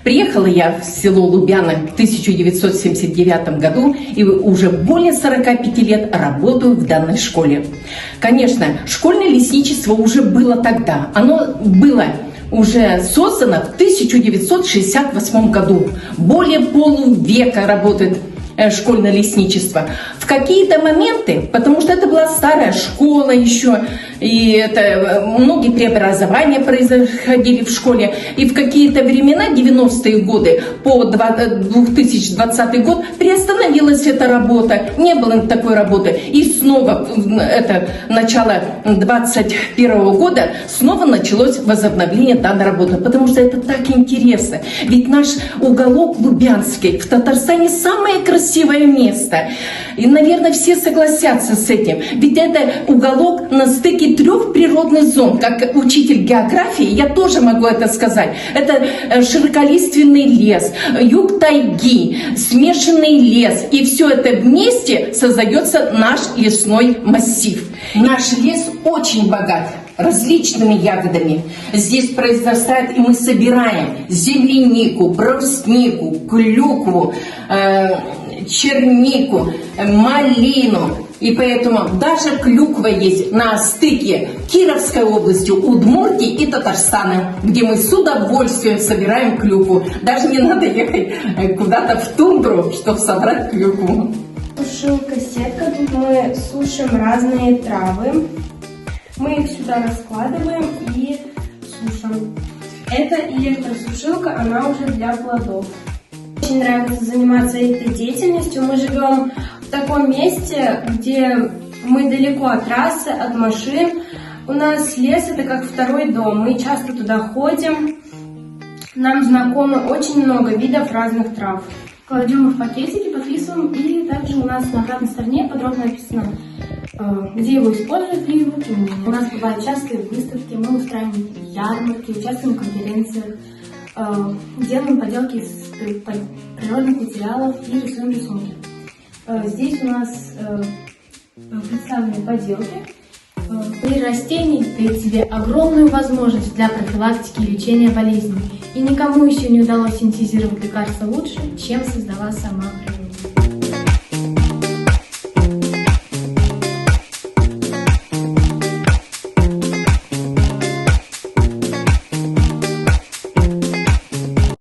Приехала я в село Лубяна в 1979 году и уже более 45 лет работаю в данной школе. Конечно, школьное лесничество уже было тогда. Оно было уже создано в 1968 году. Более полувека работает школьное лесничество. В какие-то моменты, потому что это была старая школа еще, и это многие преобразования происходили в школе, и в какие-то времена, 90-е годы по 2020 год, приостановилась эта работа, не было такой работы, и снова это начало 2021 года снова началось возобновление данной работы, потому что это так интересно, ведь наш уголок Лубянский в Татарстане самое красивое место. И, наверное, все согласятся с этим. Ведь это уголок на стыке 3 природных зон. Как учитель географии, я тоже могу это сказать. Это широколиственный лес, юг тайги, смешанный лес. И все это вместе создается наш лесной массив. Наш лес очень богат различными ягодами. Здесь произрастает, и мы собираем землянику, бруснику, клюкву, чернику, малину. И поэтому даже клюква есть на стыке Кировской области, Удмуртии и Татарстана, где мы с удовольствием собираем клюкву. Даже не надо ехать куда-то в тундру, чтобы собрать клюкву. Сушилка-сетка. Тут мы сушим разные травы. Мы их сюда раскладываем и сушим. Это электросушилка, она уже для плодов. Очень нравится заниматься этой деятельностью. Мы живем в таком месте, где мы далеко от трассы, от машин. У нас лес — это как второй дом. Мы часто туда ходим. Нам знакомы очень много видов разных трав. Кладем их в пакетики, подписываем, и также у нас на обратной стороне подробно написано, где его используют и его применение. У нас бывают частые выставки, мы устраиваем ярмарки, участвуем в конференциях, делаем поделки из природных материалов и рисуем рисунки. Здесь у нас представлены поделки. Мир растений дает тебе огромную возможность для профилактики и лечения болезней. И никому еще не удалось синтезировать лекарства лучше, чем создала сама природа.